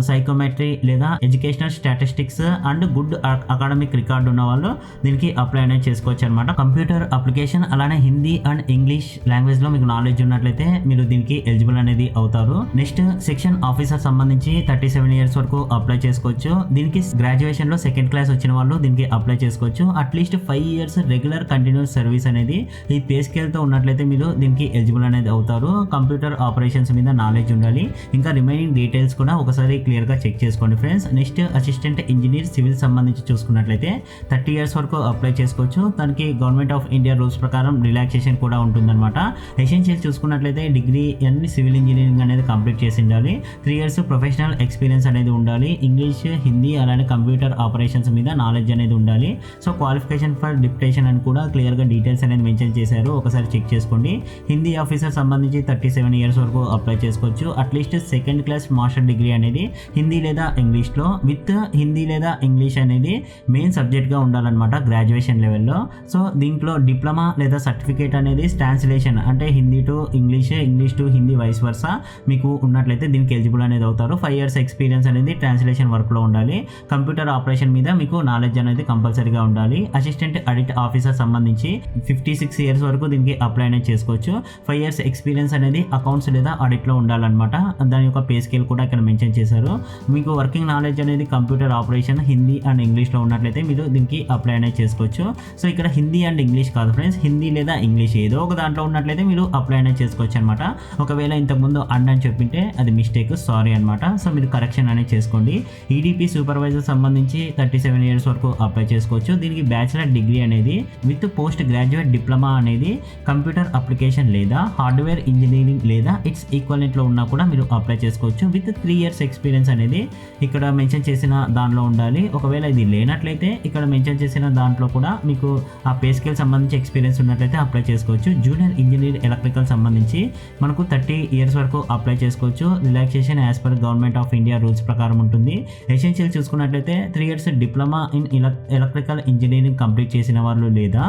సైకోమెట్రీ లేదా educational statistics and good academic record ఉన్న వాళ్ళు దీనికి అప్లై అనేది చేసుకోవచ్చు అనమాట. కంప్యూటర్ అప్లికేషన్ అలానే హిందీ అండ్ ఇంగ్లీష్ లాంగ్వేజ్లో మీకు నాలెడ్జ్ ఉన్నట్లయితే మీరు దీనికి ఎలిజిబుల్ అనేది అవుతారు. నెక్స్ట్ సెక్షన్ ఆఫీసర్ సంబంధించి 37 ఇయర్స్ వరకు అప్లై చేసుకోవచ్చు. దీనికి గ్రాడ్యుయేషన్లో సెకండ్ క్లాస్ వచ్చిన వాళ్ళు దీనికి అప్లై చేసుకోవచ్చు. At least 5 years regular continuous service అనేది ఈ పే స్కేల్తో ఉన్నట్లయితే మీరు దీనికి ఎలిజిబుల్ అనేది అవుతారు. కంప్యూటర్ ఆపరేషన్స్ మీద నాలెడ్జ్ ఉండాలి. ఇంకా రిమైనింగ్ డీటెయిల్స్ కూడా ఒకసారి క్లియర్గా చెక్ చేసుకోండి friends. Next assistant engineer civil సంబంధించి చూసుకున్నట్లయితే 30 ఇయర్స్ వరకు అప్లై చేసుకోవచ్చు. దానికి గవర్నమెంట్ ఆఫ్ ఇండియా రూల్స్ ప్రకారం రిలాక్సేషన్ కూడా ఉంటుందన్నమాట. ఎసెన్షియల్ చూసుకున్నట్లయితే డిగ్రీ అండ్ సివిల్ ఇంజనీరింగ్ అనేది కంప్లీట్ చేసి ఉండాలి. 3 ఇయర్స్ ప్రొఫెషనల్ ఎక్స్పీరియన్స్ అనేది ఉండాలి. ఇంగ్లీష్, హిందీ అలానే కంప్యూటర్ ఆపరేషన్స్ మీద నాలెడ్జ్ అనేది ఉండాలి. సో క్వాలిఫికేషన్ ఫర్ డిప్యుటేషన్ అని కూడా క్లియర్గా డీటెయిల్స్ అనేది మెన్షన్ చేశారు, ఒకసారి చెక్ చేసుకోండి. హిందీ ఆఫీసర్ సంబంధించి 37 ఇయర్స్ వరకు అప్లై చేసుకోవచ్చు. At least second class master degree అనేది హిందీ లేదా ఇంగ్లీష్లో విత్ హిందీ లేదా ఇంగ్లీష్ అనేది మెయిన్ సబ్జెక్ట్గా ఉండాలన్నమాట గ్రాడ్యుయేషన్ లెవెల్లో. సో దీంట్లో డిప్లొమా లేదా సర్టిఫికేట్ అనేది ట్రాన్స్లేషన్ అంటే Hindi to English, English to Hindi vice versa మీకు ఉన్నట్లయితే దీనికి ఎలిజిబుల్ అనేది అవుతారు. 5 ఇయర్స్ ఎక్స్పీరియన్స్ అనేది ట్రాన్స్లేషన్ వర్క్లో ఉండాలి. కంప్యూటర్ ఆపరేషన్ మీద మీకు నాలెడ్జ్ అనేది కంపల్సరీగా ఉండాలి. అసిస్టెంట్ ఆడిట్ ఆఫీసర్ సంబంధించి 56 ఇయర్స్ వరకు దీనికి అప్లై అనేది చేసుకోవచ్చు. 5 ఇయర్స్ ఎక్స్పీరియన్స్ అనేది అకౌంట్స్ లేదా ఆడిట్లో ఉండాలన్నమాట. దాని యొక్క పే స్కేల్ కూడా ఇక్కడ మెన్షన్ చేశారు. మీకు వర్కింగ్ నాలెడ్జ్ అనేది కంప్యూటర్ ఆపరేషన్ హిందీ అండ్ ఇంగ్లీష్లో ఉన్నట్లయితే మీరు దీనికి అప్లై అనేది చేసుకోవచ్చు. సో ఇక్కడ హిందీ అండ్ ఇంగ్లీష్ కాదు ఫ్రెండ్స్, హిందీ లేదా ఇంగ్లీష్ ఏదో ఒక దాంట్లో ఉన్నట్లయితే మీరు అప్లై అనేది చేసుకోవచ్చు అనమాట. ఒకవేళ ఇంతకుముందు అని చెప్పింటే అది మిస్టేక్, సారీ అనమాట. సో మీరు కరెక్షన్ అనేది చేసుకోండి. ఈడీపీ సూపర్వైజర్ సంబంధించి 37 ఇయర్స్ వరకు అప్లై చేసుకోవచ్చు. దీనికి బ్యాచిలర్ డిగ్రీ అనేది విత్ పోస్ట్ గ్రాడ్యుయేట్ డిప్లొమా అనేది కంప్యూటర్ అప్లికేషన్ లేదా హార్డ్వేర్ ఇంజనీరింగ్ లేదా ఇట్స్ ఈక్వలెంట్లో ఉన్నా కూడా మీరు అప్లై చేసుకోవచ్చు. విత్ 3 ఇయర్స్ ఎక్స్పీరియన్స్ అనేది ఇక్కడ మెన్షన్ చేసిన దానిలో ఉండాలి. ఒకవేళ ఇది లేనట్లయితే ఇక్కడ మెన్షన్ చేసిన దాంట్లో కూడా మీకు ఆ పే స్కేల్ సంబంధించి ఎక్స్పీరియన్స్ ఉన్నట్లయితే అప్లై చేసుకోవచ్చు. జూనియర్ ఇంజనీర్ ఎలక్ట్రికల్ సంబంధించి మనకు 30 ఇయర్స్ వరకు అప్లై చేసుకోవచ్చు. Relaxation as per government of India rules ప్రకారం ఉంటుంది. ఎసెన్షియల్ చూసుకున్నట్లయితే 3 years diploma in electrical engineering complete చేసిన వాళ్ళు లేదా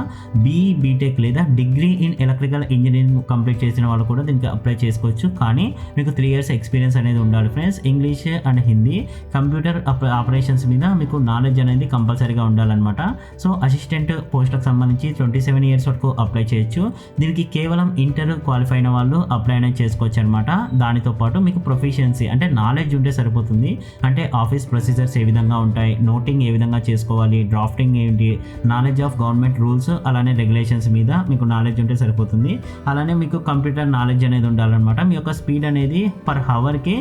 బీటెక్ లేదా degree in electrical engineering complete చేసిన వాళ్ళు కూడా దీనికి అప్లై చేసుకోవచ్చు. కానీ మీకు 3 ఇయర్స్ ఎక్స్పీరియన్స్ అనేది ఉండాలి friends. English and Hindi computer operations మీద మీకు నాలెడ్జ్ అనేది కంపల్సరీగా ఉండాలన్నమాట. సో అసిస్టెంట్ పోస్టులకు సంబంధించి 27 ఇయర్స్ వరకు అప్లై చేయొచ్చు. దీనికి కేవలం ఇంటర్ క్వాలిఫై అయిన వాళ్ళు అప్లై అనేది చేసుకోవచ్చు అనమాట. దానితో పాటు మీకు ప్రొఫిషియన్సీ అంటే నాలెడ్జ్ ఉంటే సరిపోతుంది. అంటే ఆఫీస్ ప్రొసీజర్స్ ఏ విధంగా ఉంటాయి, నోటింగ్ ఏ విధంగా చేసుకోవాలి, డ్రాఫ్టింగ్ ఏంటి, నాలెడ్జ్ ఆఫ్ గవర్నమెంట్ రూల్స్ అలానే రెగ్యులేషన్స్ మీద మీకు నాలెడ్జ్ ఉంటే సరిపోతుంది. అలానే మీకు కంప్యూటర్ నాలెడ్జ్ అనేది ఉండాలన్నమాట. మీ యొక్క స్పీడ్ అనేది పర్ హవర్కి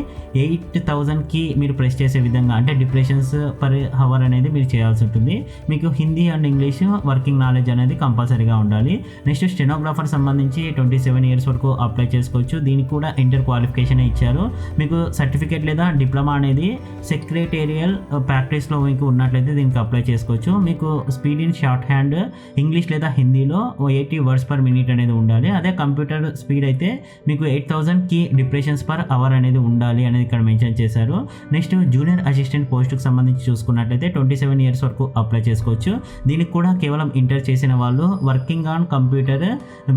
8000కి మీరు ప్రెస్ చేసే విధంగా అంటే డిప్రెషన్స్ పర్ హవర్ అనేది మీరు చేయాల్సి ఉంటుంది. మీకు Hindi and English working knowledge అనేది కంపల్సరీగా ఉండాలి. నెక్స్ట్ స్టెనోగ్రాఫర్ సంబంధించి 27 ఇయర్స్ వరకు అప్లై చేసుకోవచ్చు. దీనికి కూడా ఇంటర్ క్వాలిఫికేషన్ ఇచ్చారు. మీకు సర్టిఫికేట్ లేదా డిప్లొమా అనేది సెక్రటేరియల్ ప్రాక్టీస్లో మీకు ఉన్నట్లయితే దీనికి అప్లై చేసుకోవచ్చు. మీకు speed in short hand English లేదా హిందీలో 80 వర్డ్స్ పర్ మినిట్ అనేది ఉండాలి. అదే కంప్యూటర్ స్పీడ్ అయితే మీకు 8000కి డిప్రెషన్స్ పర్ అవర్ అనేది ఉండాలి అనేది ఇక్కడ మెన్షన్ చేశారు. నెక్స్ట్ జూనియర్ అసిస్టెంట్ పోస్టుకు సంబంధించి చూసుకున్నట్లయితే 27 ఇయర్స్ వరకు అప్లై చేసుకోవచ్చు. దీనికి కూడా కేవలం ఇంటర్ చేసిన వాళ్ళు working on computer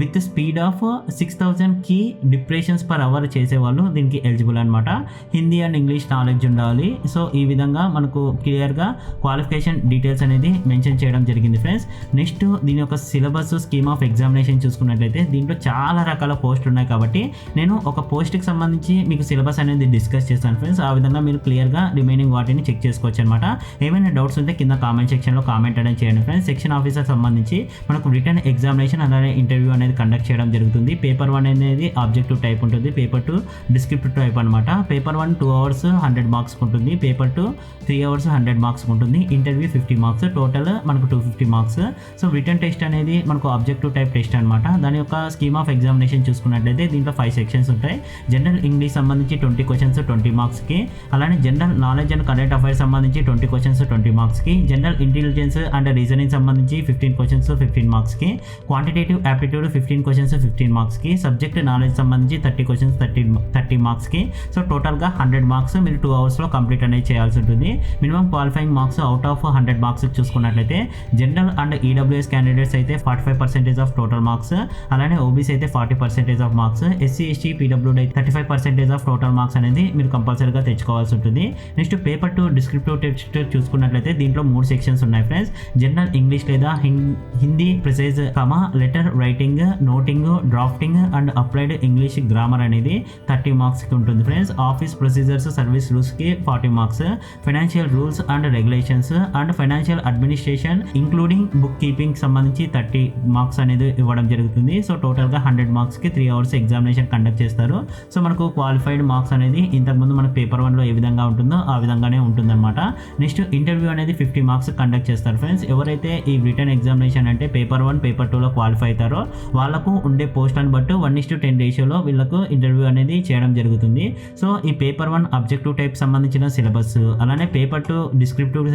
with speed of 6000కి డిప్రెషన్స్ పర్ అవర్ చేసేవాళ్ళు దీనికి ఎలిజిబుల్ అనమాట. హిందీ అండ్ ఇంగ్లీష్ నాలెడ్జ్ ఉండాలి. సో ఈ విధంగా మనకు క్లియర్గా క్వాలిఫికేషన్ క్వాలిఫికేషన్ డీటెయిల్స్ అనేది మెన్షన్ చేయడం జరిగింది ఫ్రెండ్స్. నెక్స్ట్ దీని యొక్క సిలబస్, స్కీమ్ ఆఫ్ ఎగ్జామినేషన్ చూసుకున్నట్లయితే దీంట్లో చాలా రకాల పోస్టులు ఉన్నాయి కాబట్టి నేను ఒక పోస్ట్కి సంబంధించి మీకు సిలబస్ అనేది డిస్కస్ చేస్తాను ఫ్రెండ్స్. ఆ విధంగా మీరు క్లియర్గా రిమైనింగ్ వాటిని చెక్ చేసుకోవచ్చు అనమాట. ఏమైనా డౌట్స్ ఉంటే కింద కామెంట్ సెక్షన్లో కామెంట్ అనేది చేయండి ఫ్రెండ్స్. సెక్షన్ ఆఫీసర్ సంబంధించి మనకు రిటర్న్ ఎగ్జామినేషన్ అలానే ఇంటర్వ్యూ అనేది కండక్ట్ చేయడం జరుగుతుంది. పేపర్ 1 అనేది ఆబ్జెక్టివ్ టైప్ ఉంటుంది, పేపర్ 2 డిస్క్రిప్టివ్ టైప్ అనమాట. పేపర్ 1 2 hours 100 marks ఉంటుంది, పేపర్ 2 3 hours 100 marks ఉంటుంది, ఇంటర్వ్యూ 50 marks, టోటల్ మనకు 250 marks. సో రిటర్న్ టెస్ట్ అనేది మనకు ఆబ్జెక్టివ్ టైప్ టెస్ట్ అనమాట. దాని యొక్క స్కీమ్ ఆఫ్ ఎగ్జామినేషన్ చూసుకున్నట్లయితే దీంట్లో 5 sections ఉంటాయి. జనరల్ ఇంగ్లీష్ సంబంధించి 20 questions 20 marksకి, అలానే general knowledge and current affairs సంబంధించి 20 questions 20 marksకి, జనరల్ ఇంటెలిజెన్స్ అండ్ రీజనింగ్ సంబంధించి 15 questions 15 marksకి, క్వాంటిటేటివ్ యాప్టిట్యూడ్ 15 questions 15 marksకి, సబ్జెక్ట్ నాలెడ్జ్ సంబంధించి 30 questions 30 marksకి. సో టోటల్గా 100 marks మీరు 2 hours కంప్లీట్ అనేది చేయాల్సి ఉంటుంది. Minimum qualifying marks out of 100 marks చూసుకున్నట్లయితే జనరల్ అండ్ ఈడబ్ల్యూఎస్ క్యాండిడేట్స్ అయితే 45% ఆఫ్ టోటల్ మార్క్స్, అలానే ఓబీసీ అయితే 40% of marks, SC ST PWD 35% of total marks అనేది మీరు కంపల్సరీగా తెచ్చుకోవాల్సి ఉంటుంది. నెక్స్ట్ పేపర్ 2 డిస్క్రిప్టివ్ టెస్ట్ చూసుకున్నట్లయితే దీంట్లో 3 sections ఉన్నాయి ఫ్రెండ్స్. జనరల్ ఇంగ్లీష్ లేదా Hindi precise letter writing, noting, drafting and applied English grammar అనేది 30 marksకి ఉంటుంది ఫ్రెండ్స్. ఆఫీస్ ప్రొసీజర్స్ సర్వీస్ రూల్స్కి 40 marks, financial rules and regulations and financial administration including bookkeeping సంబంధించి 30 marks అనేది ఇవ్వడం జరుగుతుంది. సో టోటల్గా 100 marksకి 3 hours ఎగ్జామినేషన్ కండక్ట్ చేస్తారు. సో మనకు క్వాలిఫైడ్ మార్క్స్ అనేది ఇంతకుముందు మనకు పేపర్ 1లో ఏ విధంగా ఉంటుందో ఆ విధంగానే ఉంటుందన్నమాట. నెక్స్ట్ ఇంటర్వ్యూ అనేది 50 marks కండక్ట్ చేస్తారు ఫ్రెండ్స్. ఎవరైతే ఈ రిటర్న్ ఎగ్జామినేషన్ అంటే పేపర్ 1 పేపర్ 2లో క్వాలిఫై అవుతారో వాళ్ళకు ఉండే పోస్టులను బట్టి 1:10 రేషియోలో వీళ్ళకు ఇంటర్వ్యూ అనేది చేయడం జరుగుతుంది. సో ఈ పేపర్ 1 అబ్జెక్టివ్ టైప్ సంబంధించిన సిలబస్, అలానే పేపర్ 2 డిస్క్రిప్టివ్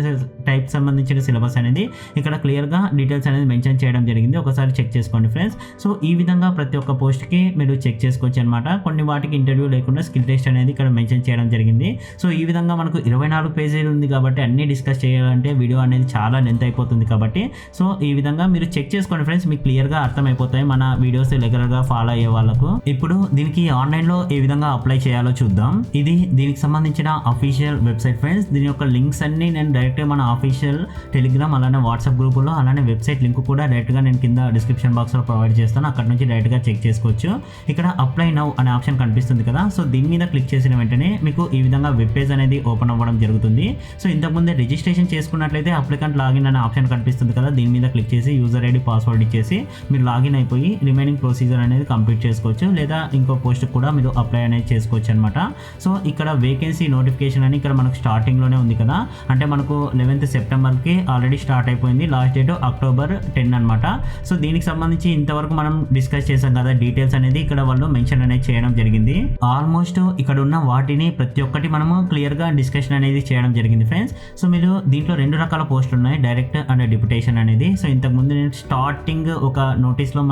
టైప్ సంబంధించిన సిలబస్ అనేది ఇక్కడ క్లియర్గా డీటెయిల్స్ అనేది మెన్షన్ చేయడం జరిగింది. ఒకసారి చెక్ చేసుకోండి ఫ్రెండ్స్. సో ఈ విధంగా ప్రతి ఒక్క పోస్ట్కి మీరు చెక్ చేసుకోవచ్చు అనమాట. కొన్ని వాటికి ఇంటర్వ్యూ లేకుండా స్కిల్ టెస్ట్ అనేది ఇక్కడ మెన్షన్ చేయడం జరిగింది. సో ఈ విధంగా మనకు 24 పేజీలు ఉంది కాబట్టి అన్ని డిస్కస్ చేయాలంటే వీడియో అనేది చాలా లెంత్ అయిపోతుంది కాబట్టి సో ఈ విధంగా మీరు చెక్ చేసుకోండి ఫ్రెండ్స్. మీకు క్లియర్గా అర్థమైపోతాయి మన వీడియోస్ రెగ్యులర్గా ఫాలో అయ్యే వాళ్ళకు. ఇప్పుడు దీనికి ఆన్లైన్లో ఏ విధంగా అప్లై చేయాలో చూద్దాం. ఇది దీనికి సంబంధించిన అఫీషియల్ వెబ్సైట్ ఫ్రెండ్స్. దీని యొక్క లింక్స్ అన్ని నేను డైరెక్ట్గా మన అఫీషియల్ టెలిగ్రామ్ అలానే వాట్సాప్ గ్రూపులో అలానే వెబ్సైట్ లింక్ కూడా డైరెక్ట్గా నేను కింద డిస్క్రిప్షన్ బాక్స్లో ప్రొవైడ్ చేస్తాను. అక్కడ నుంచి డైరెక్ట్గా చెక్ చేసుకోవచ్చు. ఇక్కడ అప్లై నౌ అనే ఆప్షన్ కనిపిస్తుంది కదా, సో దీని మీద క్లిక్ చేసిన వెంటనే మీకు ఈ విధంగా వెబ్ పేజ్ అనేది ఓపెన్ అవ్వడం జరుగుతుంది. సో ఇంతకుముందే రిజిస్ట్రేషన్ చేసుకున్నట్లయితే అప్లికెంట్ లాగిన్ అనే ఆప్షన్ కనిపిస్తుంది కదా, దీని మీద క్లిక్ చేసి యూజర్ ఐడి పాస్వర్డ్ ఇచ్చేసి మీరు లాగిన్ అయిపోయి రిమైనింగ్ ప్రొసీజర్ అనేది కంప్లీట్ చేసుకోవచ్చు. లేదా ఇంకో పోస్ట్ కూడా మీరు అప్లై అనేది చేసుకోవచ్చు అనమాట. సో ఇక్కడ వేకెన్సీ నోటిఫికేషన్ అని ఇక్కడ మనకు స్టార్టింగ్లోనే ఉంది కదా, అంటే మనకు 11th Septemberకి ఆల్రెడీ స్టార్ట్ అయిపోయింది. లాస్ట్ డేట్ October 10 అనమాట. సో దీనికి సంబంధించి ఇంతవరకు మనం డిస్కస్ చేసాం కదా డీటెయిల్స్ అనేది ఇక్కడ వాళ్ళు మెన్షన్ అనేది చేయడం జరిగింది. ఆల్మోస్ట్ ఇక్కడ ఉన్న వాటిని ప్రతి ఒక్కటి మనము క్లియర్గా డిస్కషన్ అనేది చేయడం జరిగింది ఫ్రెండ్స్. సో మీరు దీంట్లో 2 రకాల పోస్టులు ఉన్నాయి, డైరెక్ట్ అండ్ డిప్యుటేషన్ అనేది. సో ఇంతకుముందు నేను స్టార్టింగ్ ఒక నోటీస్లో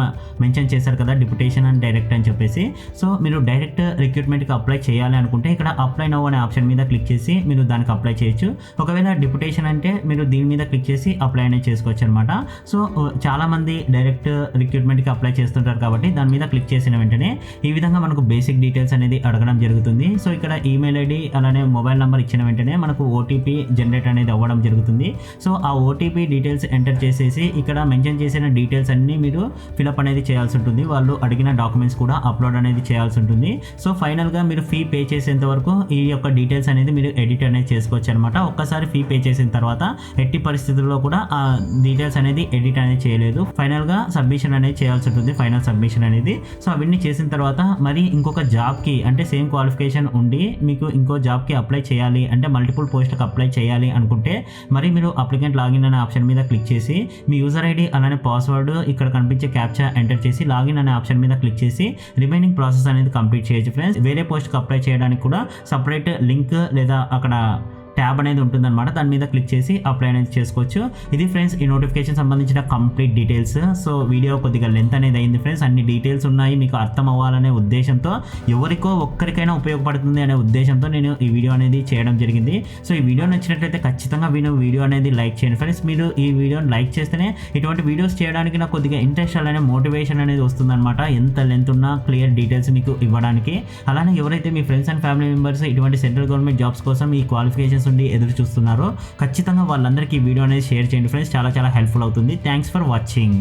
మెన్షన్ చేశారు కదా డిప్యుటేషన్ అండ్ డైరెక్ట్ అని చెప్పేసి. సో మీరు డైరెక్ట్ రిక్రూట్మెంట్కి అప్లై చేయాలి అనుకుంటే ఇక్కడ అప్లై నౌ అనే ఆప్షన్ మీద క్లిక్ చేసి మీరు దానికి అప్లై చేయొచ్చు. ఒకవేళ డిప్యుటేషన్ అంటే మీరు దీని మీద క్లిక్ చేసి అప్లై అనేది చేసుకోవచ్చు అనమాట. సో చాలామంది డైరెక్ట్ రిక్రూట్మెంట్కి అప్లై చేస్తుంటారు కాబట్టి దాని మీద క్లిక్ చేసిన వెంటనే ఈ విధంగా మనకు బేసిక్ డీటెయిల్స్ అనేది అడగడం జరుగుతుంది. సో ఇక్కడ ఈమెయిల్ ఐడి అలానే మొబైల్ నెంబర్ ఇచ్చిన వెంటనే మనకు ఓటీపీ జనరేట్ అనేది అవ్వడం జరుగుతుంది. సో ఆ ఓటీపీ డీటెయిల్స్ ఎంటర్ చేసేసి ఇక్కడ మెన్షన్ చేసిన డీటెయిల్స్ అన్ని మీరు ఫిలప్ అనేది చేయాల్సి ఉంటుంది. వాళ్ళు అడిగిన డాక్యుమెంట్స్ కూడా అప్లోడ్ అనేది చేయాల్సి ఉంటుంది. సో ఫైనల్గా మీరు ఫీ పే చేసేంత వరకు ఈ యొక్క డీటెయిల్స్ అనేది మీరు ఎడిట్ అనేది చేసుకోవచ్చు అనమాట. ఒక్కసారి ఫీ పే చేసిన తర్వాత ఎట్టి పరిస్థితుల్లో కూడా ఆ డీటెయిల్స్ అనేది ఎడిట్ అనేది చేయలేదు, ఫైనల్గా సబ్మిషన్ అనేది చేయాల్సి ఉంటుంది, ఫైనల్ సబ్మిషన్ అనేది. సో అవన్నీ చేసిన తర్వాత మరి ఇంకొక జాబ్కి అంటే సేమ్ క్వాలిఫికేషన్ ఉండి మీకు ఇంకో జాబ్కి అప్లై చేయాలి అంటే మల్టిపుల్ పోస్ట్కి అప్లై చేయాలి అనుకుంటే మరి మీరు అప్లికెంట్ లాగిన్ అనే ఆప్షన్ మీద క్లిక్ చేసి మీ యూజర్ ఐడి అలానే పాస్వర్డ్ ఇక్కడ కనిపించే క్యాప్చా ఎంటర్ చేసి లాగిన్ అనే ఆప్షన్ మీద క్లిక్ చేసి రిమైనింగ్ ప్రాసెస్ అనేది కంప్లీట్ చేయొచ్చు ఫ్రెండ్స్. వేరే పోస్ట్కి అప్లై చేయడానికి కూడా సపరేట్ లింక్ లేదా అక్కడ ట్యాబ్ అనేది ఉంటుందన్నమాట, దాని మీద క్లిక్ చేసి అప్లై అనేది చేసుకోవచ్చు. ఇది ఫ్రెండ్స్ ఈ నోటిఫికేషన్ సంబంధించిన కంప్లీట్ డీటెయిల్స్. సో వీడియో కొద్దిగా లెంత్ అనేది అయింది ఫ్రెండ్స్, అన్ని డీటెయిల్స్ ఉన్నాయి, మీకు అర్థం అవ్వాలనే ఉద్దేశంతో ఎవరికో ఒక్కరికైనా ఉపయోగపడుతుంది అనే ఉద్దేశంతో నేను ఈ వీడియో అనేది చేయడం జరిగింది. సో ఈ వీడియో నచ్చినట్లయితే ఖచ్చితంగా వీడియో అనేది లైక్ చేయండి ఫ్రెండ్స్. మీరు ఈ వీడియోని లైక్ చేస్తేనే ఇటువంటి వీడియోస్ చేయడానికి నాకు కొద్దిగా ఇంట్రెస్ట్ అలానే మోటివేషన్ అనేది వస్తుందన్నమాట, ఎంత లెంత్ ఉన్నా క్లియర్ డీటెయిల్స్ మీకు ఇవ్వడానికి. అలానే ఎవరైతే మీ ఫ్రెండ్స్ అండ్ ఫ్యామిలీ మెంబర్స్ ఇటువంటి సెంట్రల్ గవర్నమెంట్ జాబ్స్ కోసం ఈ క్వాలిఫికేషన్ పేషెన్స్ ఉండి ఎదురు చూస్తున్నారో ఖచ్చితంగా వాళ్ళందరికీ ఈ వీడియో అనేది షేర్ చేయండి ఫ్రెండ్స్. చాలా హెల్ప్ఫుల్ అవుతుంది. Thanks for watching.